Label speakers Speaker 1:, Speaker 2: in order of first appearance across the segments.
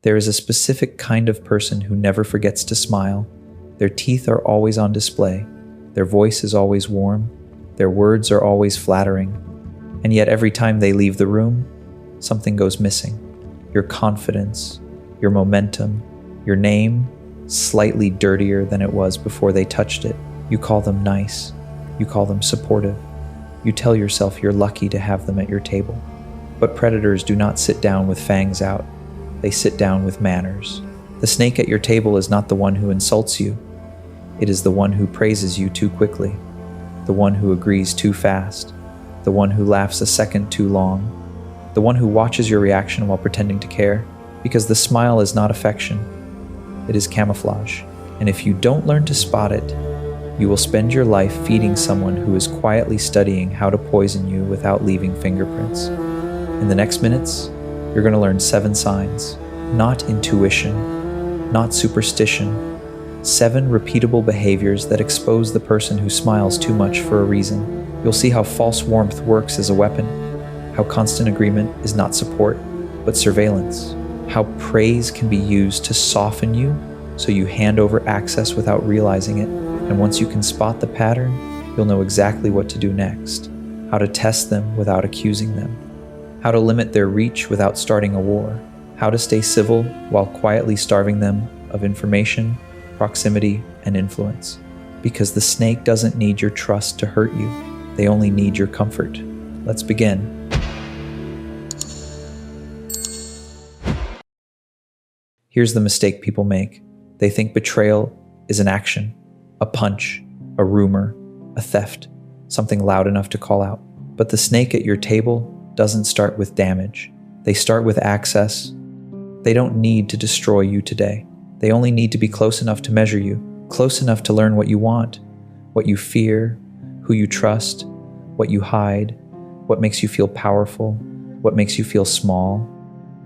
Speaker 1: There is a specific kind of person who never forgets to smile. Their teeth are always on display. Their voice is always warm. Their words are always flattering. And yet every time they leave the room, something goes missing. Your confidence, your momentum, your name, slightly dirtier than it was before they touched it. You call them nice. You call them supportive. You tell yourself you're lucky to have them at your table. But predators do not sit down with fangs out. They sit down with manners. The snake at your table is not the one who insults you. It is the one who praises you too quickly, the one who agrees too fast, the one who laughs a second too long, the one who watches your reaction while pretending to care, because the smile is not affection. It is camouflage. And if you don't learn to spot it, you will spend your life feeding someone who is quietly studying how to poison you without leaving fingerprints. In the next minutes, you're going to learn 7 signs, not intuition, not superstition, 7 repeatable behaviors that expose the person who smiles too much for a reason. You'll see how false warmth works as a weapon, how constant agreement is not support, but surveillance, how praise can be used to soften you so you hand over access without realizing it. And once you can spot the pattern, you'll know exactly what to do next, how to test them without accusing them, how to limit their reach without starting a war, how to stay civil while quietly starving them of information, proximity, and influence. Because the snake doesn't need your trust to hurt you. They only need your comfort. Let's begin. Here's the mistake people make. They think betrayal is an action, a punch, a rumor, a theft, something loud enough to call out. But the snake at your table doesn't start with damage. They start with access. They don't need to destroy you today. They only need to be close enough to measure you, close enough to learn what you want, what you fear, who you trust, what you hide, what makes you feel powerful, what makes you feel small.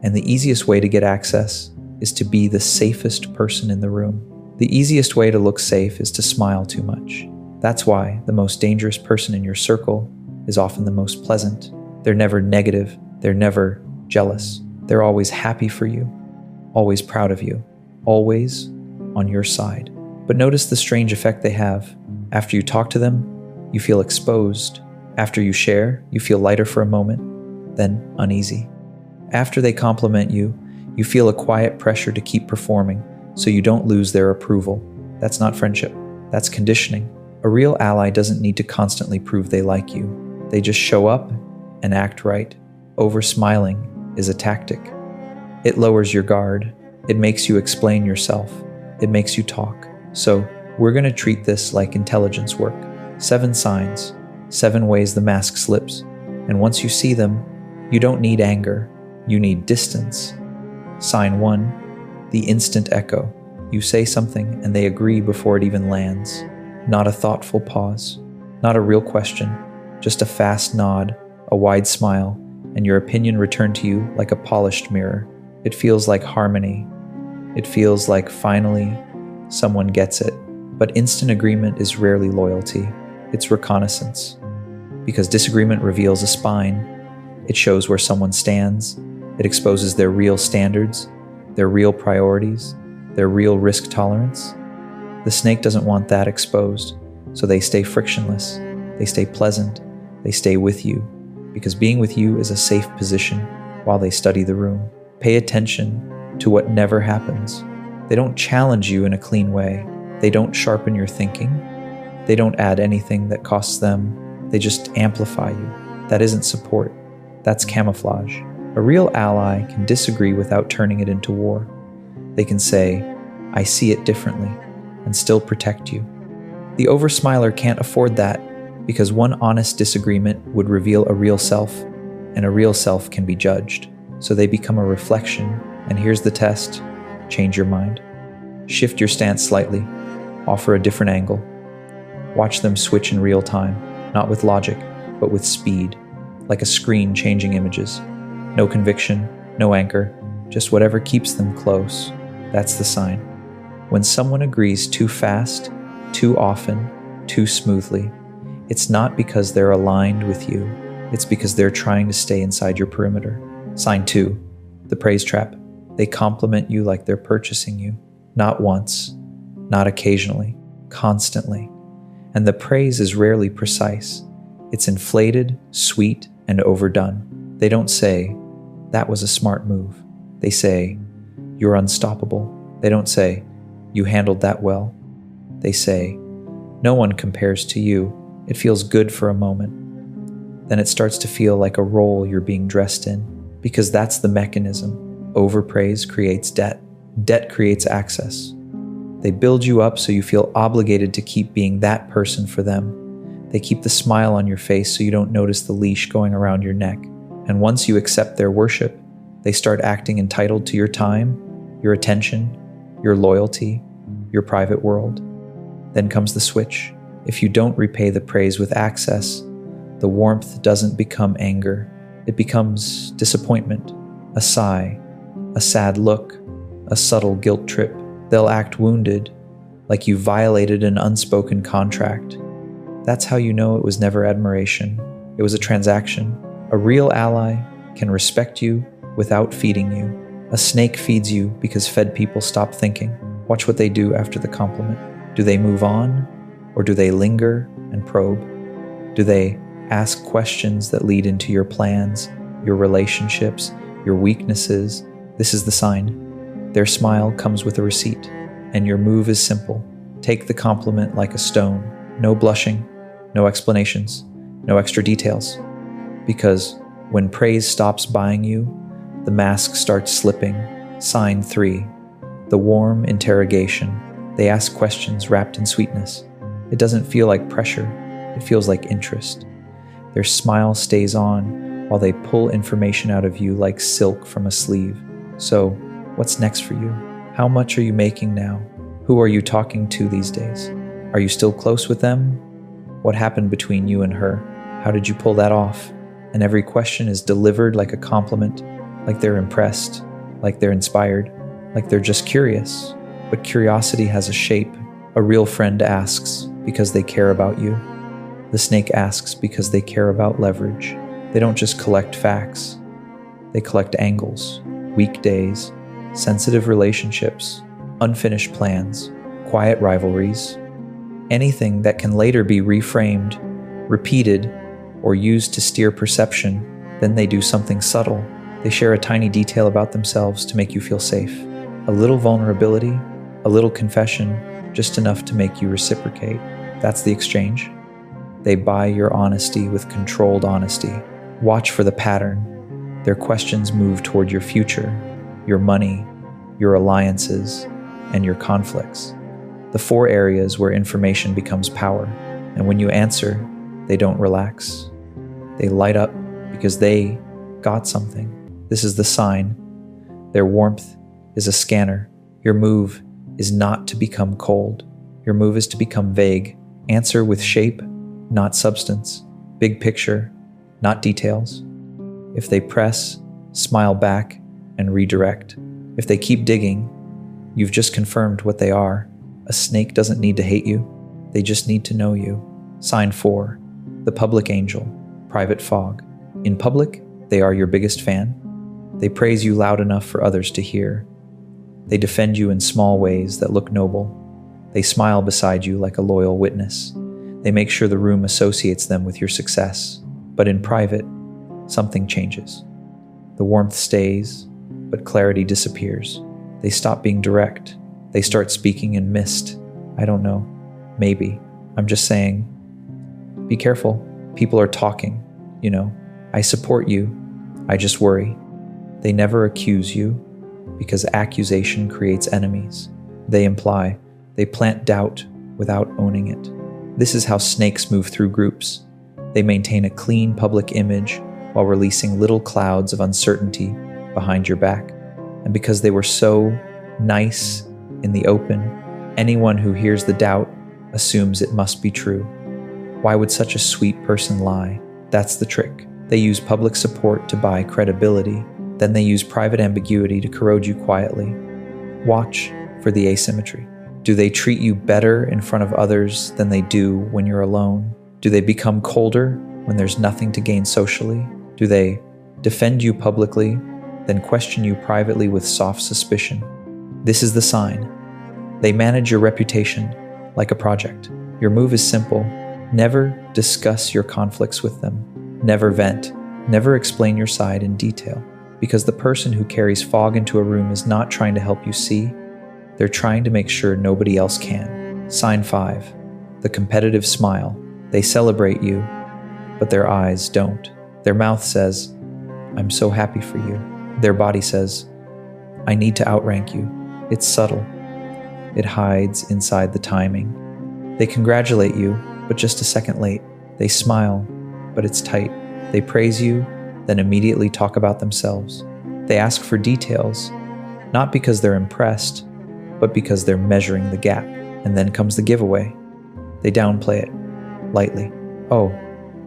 Speaker 1: And the easiest way to get access is to be the safest person in the room. The easiest way to look safe is to smile too much. That's why the most dangerous person in your circle is often the most pleasant. They're never negative. They're never jealous. They're always happy for you, always proud of you, always on your side. But notice the strange effect they have. After you talk to them, you feel exposed. After you share, you feel lighter for a moment, then uneasy. After they compliment you, you feel a quiet pressure to keep performing so you don't lose their approval. That's not friendship. That's conditioning. A real ally doesn't need to constantly prove they like you. They just show up and act right. Over-smiling is a tactic. It lowers your guard. It makes you explain yourself. It makes you talk. So we're going to treat this like intelligence work. 7 signs, 7 ways the mask slips. And once you see them, you don't need anger. You need distance. Sign 1, the instant echo. You say something and they agree before it even lands. Not a thoughtful pause. Not a real question. Just a fast nod, a wide smile, and your opinion returned to you like a polished mirror. It feels like harmony. It feels like finally someone gets it. But instant agreement is rarely loyalty. It's reconnaissance. Because disagreement reveals a spine. It shows where someone stands. It exposes their real standards, their real priorities, their real risk tolerance. The snake doesn't want that exposed, so they stay frictionless. They stay pleasant. They stay with you. Because being with you is a safe position while they study the room. Pay attention to what never happens. They don't challenge you in a clean way. They don't sharpen your thinking. They don't add anything that costs them. They just amplify you. That isn't support. That's camouflage. A real ally can disagree without turning it into war. They can say, I see it differently, and still protect you. The oversmiler can't afford that because one honest disagreement would reveal a real self, and a real self can be judged. So they become a reflection, and here's the test. Change your mind. Shift your stance slightly. Offer a different angle. Watch them switch in real time, not with logic, but with speed, like a screen changing images. No conviction, no anchor, just whatever keeps them close. That's the sign. When someone agrees too fast, too often, too smoothly, it's not because they're aligned with you. It's because they're trying to stay inside your perimeter. Sign 2, the praise trap. They compliment you like they're purchasing you. Not once, not occasionally, constantly. And the praise is rarely precise. It's inflated, sweet, and overdone. They don't say, "That was a smart move." They say, "You're unstoppable." They don't say, "You handled that well." They say, "No one compares to you." It feels good for a moment. Then it starts to feel like a role you're being dressed in, because that's the mechanism. Overpraise creates debt. Debt creates access. They build you up so you feel obligated to keep being that person for them. They keep the smile on your face so you don't notice the leash going around your neck. And once you accept their worship, they start acting entitled to your time, your attention, your loyalty, your private world. Then comes the switch. If you don't repay the praise with access, the warmth doesn't become anger. It becomes disappointment, a sigh, a sad look, a subtle guilt trip. They'll act wounded, like you violated an unspoken contract. That's how you know it was never admiration. It was a transaction. A real ally can respect you without feeding you. A snake feeds you because fed people stop thinking. Watch what they do after the compliment. Do they move on, or do they linger and probe? Do they ask questions that lead into your plans, your relationships, your weaknesses? This is the sign. Their smile comes with a receipt, and your move is simple. Take the compliment like a stone. No blushing, no explanations, no extra details. Because when praise stops buying you, the mask starts slipping. Sign 3. The warm interrogation. They ask questions wrapped in sweetness. It doesn't feel like pressure. It feels like interest. Their smile stays on while they pull information out of you like silk from a sleeve. So, what's next for you? How much are you making now? Who are you talking to these days? Are you still close with them? What happened between you and her? How did you pull that off? And every question is delivered like a compliment, like they're impressed, like they're inspired, like they're just curious. But curiosity has a shape. A real friend asks because they care about you. The snake asks because they care about leverage. They don't just collect facts. They collect angles, weekdays, sensitive relationships, unfinished plans, quiet rivalries, anything that can later be reframed, repeated, or used to steer perception. Then they do something subtle. They share a tiny detail about themselves to make you feel safe. A little vulnerability, a little confession, just enough to make you reciprocate. That's the exchange. They buy your honesty with controlled honesty. Watch for the pattern. Their questions move toward your future, your money, your alliances, and your conflicts. The 4 areas where information becomes power. And when you answer, they don't relax. They light up because they got something. This is the sign. Their warmth is a scanner. Your move is not to become cold. Your move is to become vague. Answer with shape, not substance. Big picture, not details. If they press, smile back and redirect. If they keep digging, you've just confirmed what they are. A snake doesn't need to hate you. They just need to know you. Sign 4, the public angel, private fog. In public, they are your biggest fan. They praise you loud enough for others to hear. They defend you in small ways that look noble. They smile beside you like a loyal witness. They make sure the room associates them with your success. But in private, something changes. The warmth stays, but clarity disappears. They stop being direct. They start speaking in mist. I don't know. Maybe. I'm just saying. Be careful. People are talking. I support you. I just worry. They never accuse you, because accusation creates enemies. They imply. They plant doubt without owning it. This is how snakes move through groups. They maintain a clean public image while releasing little clouds of uncertainty behind your back. And because they were so nice in the open, anyone who hears the doubt assumes it must be true. Why would such a sweet person lie? That's the trick. They use public support to buy credibility. Then they use private ambiguity to corrode you quietly. Watch for the asymmetry. Do they treat you better in front of others than they do when you're alone? Do they become colder when there's nothing to gain socially? Do they defend you publicly then question you privately with soft suspicion. This is the sign. They manage your reputation like a project. Your move is simple. Never discuss your conflicts with them. Never vent. Never explain your side in detail. Because the person who carries fog into a room is not trying to help you see. They're trying to make sure nobody else can. Sign 5. The competitive smile. They celebrate you, but their eyes don't. Their mouth says, "I'm so happy for you." Their body says, "I need to outrank you." It's subtle. It hides inside the timing. They congratulate you, but just a second late. They smile, but it's tight. They praise you, then immediately talk about themselves. They ask for details, not because they're impressed, but because they're measuring the gap. And then comes the giveaway. They downplay it, lightly. "Oh,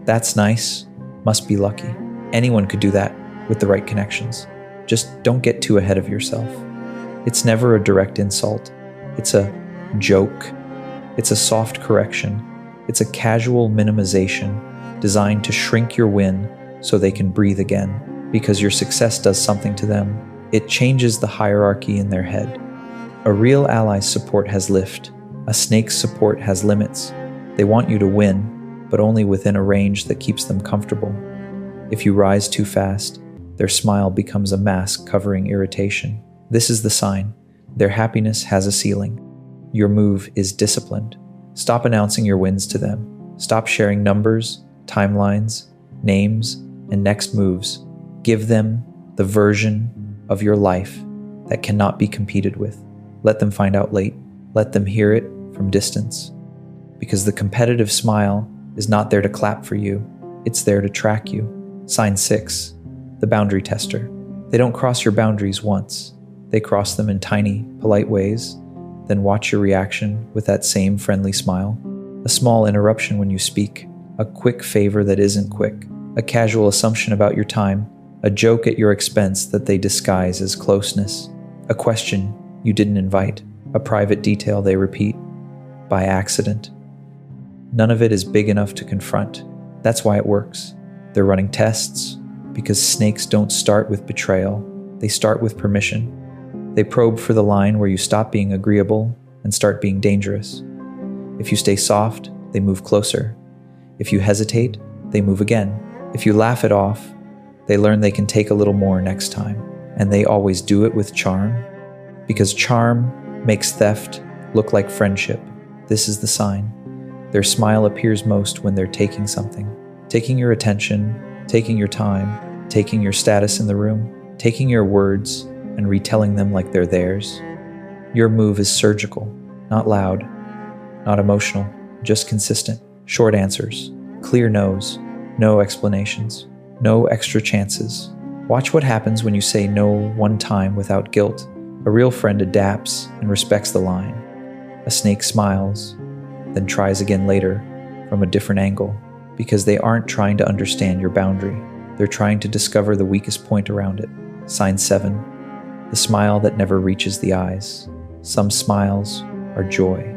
Speaker 1: that's nice. Must be lucky." Anyone could do that with the right connections. Just don't get too ahead of yourself. It's never a direct insult. It's a joke. It's a soft correction. It's a casual minimization designed to shrink your win so they can breathe again. Because your success does something to them. It changes the hierarchy in their head. A real ally's support has lift. A snake's support has limits. They want you to win, but only within a range that keeps them comfortable. If you rise too fast, their smile becomes a mask covering irritation. This is the sign. Their happiness has a ceiling. Your move is disciplined. Stop announcing your wins to them. Stop sharing numbers, timelines, names, and next moves. Give them the version of your life that cannot be competed with. Let them find out late. Let them hear it from distance. Because the competitive smile is not there to clap for you. It's there to track you. Sign 6. The boundary tester. They don't cross your boundaries once. They cross them in tiny, polite ways, then watch your reaction with that same friendly smile. A small interruption when you speak. A quick favor that isn't quick. A casual assumption about your time. A joke at your expense that they disguise as closeness. A question you didn't invite. A private detail they repeat by accident. None of it is big enough to confront. That's why it works. They're running tests because snakes don't start with betrayal. They start with permission. They probe for the line where you stop being agreeable and start being dangerous. If you stay soft, they move closer. If you hesitate, they move again. If you laugh it off, they learn they can take a little more next time. And they always do it with charm. Because charm makes theft look like friendship. This is the sign. Their smile appears most when they're taking something. Taking your attention, taking your time, taking your status in the room, taking your words and retelling them like they're theirs. Your move is surgical, not loud, not emotional, just consistent. Short answers, clear no's, no explanations, no extra chances. Watch what happens when you say no one time without guilt. A real friend adapts and respects the line. A snake smiles, then tries again later from a different angle, because they aren't trying to understand your boundary. They're trying to discover the weakest point around it. Sign 7. The smile that never reaches the eyes. Some smiles are joy.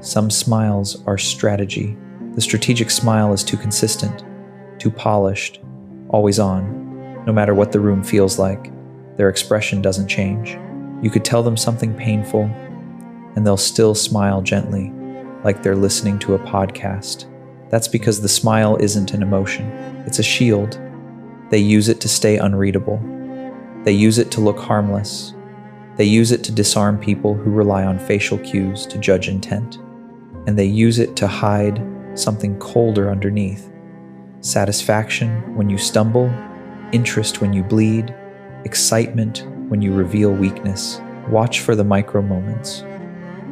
Speaker 1: Some smiles are strategy. The strategic smile is too consistent, too polished, always on. No matter what the room feels like, their expression doesn't change. You could tell them something painful, and they'll still smile gently, like they're listening to a podcast. That's because the smile isn't an emotion. It's a shield. They use it to stay unreadable. They use it to look harmless. They use it to disarm people who rely on facial cues to judge intent. And they use it to hide something colder underneath. Satisfaction when you stumble, interest when you bleed, excitement when you reveal weakness. Watch for the micro moments.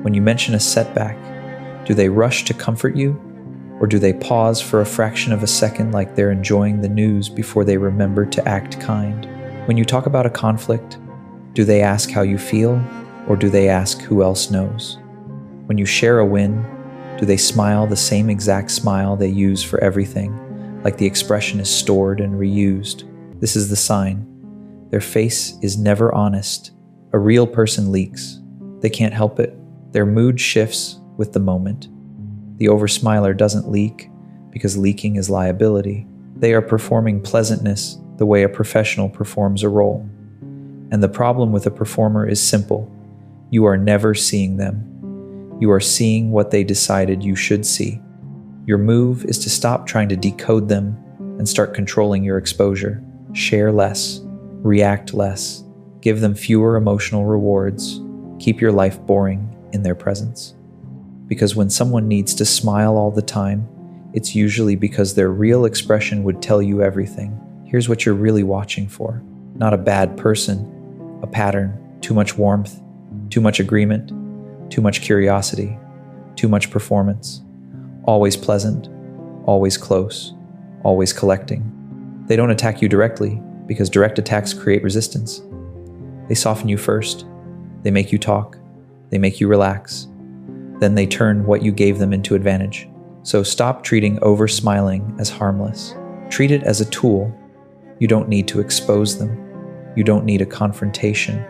Speaker 1: When you mention a setback, do they rush to comfort you? Or do they pause for a fraction of a second like they're enjoying the news before they remember to act kind? When you talk about a conflict, do they ask how you feel? Or do they ask who else knows? When you share a win, do they smile the same exact smile they use for everything, like the expression is stored and reused? This is the sign. Their face is never honest. A real person leaks. They can't help it. Their mood shifts with the moment. The oversmiler doesn't leak because leaking is liability. They are performing pleasantness the way a professional performs a role. And the problem with a performer is simple. You are never seeing them. You are seeing what they decided you should see. Your move is to stop trying to decode them and start controlling your exposure. Share less, react less, give them fewer emotional rewards, keep your life boring in their presence. Because when someone needs to smile all the time, it's usually because their real expression would tell you everything. Here's what you're really watching for. Not a bad person, a pattern, too much warmth, too much agreement, too much curiosity, too much performance. Always pleasant, always close, always collecting. They don't attack you directly because direct attacks create resistance. They soften you first. They make you talk. They make you relax. Then they turn what you gave them into advantage. So stop treating over-smiling as harmless. Treat it as a tool. You don't need to expose them. You don't need a confrontation.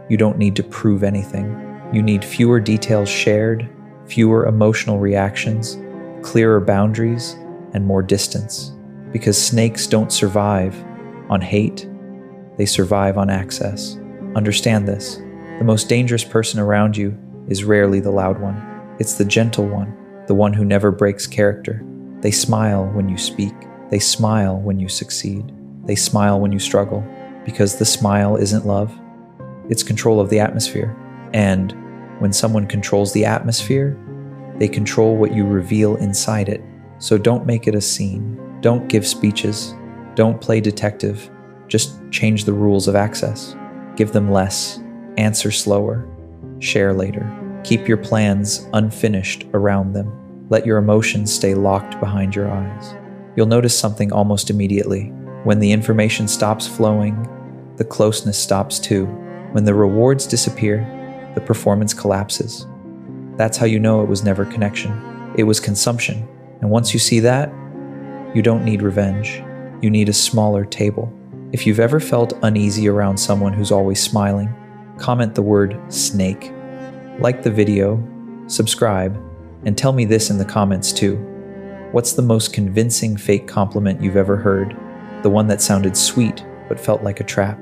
Speaker 1: You don't need to prove anything. You need fewer details shared, fewer emotional reactions, clearer boundaries, and more distance. Because snakes don't survive on hate, they survive on access. Understand this. The most dangerous person around you is rarely the loud one. It's the gentle one, the one who never breaks character. They smile when you speak. They smile when you succeed. They smile when you struggle. Because the smile isn't love, it's control of the atmosphere. And when someone controls the atmosphere, they control what you reveal inside it. So don't make it a scene. Don't give speeches. Don't play detective. Just change the rules of access. Give them less. Answer slower. Share later. Keep your plans unfinished around them. Let your emotions stay locked behind your eyes. You'll notice something almost immediately. When the information stops flowing, the closeness stops too. When the rewards disappear, the performance collapses. That's how you know it was never connection. It was consumption. And once you see that, you don't need revenge. You need a smaller table. If you've ever felt uneasy around someone who's always smiling, comment the word snake. Like the video, subscribe, and tell me this in the comments too. What's the most convincing fake compliment you've ever heard? The one that sounded sweet but felt like a trap?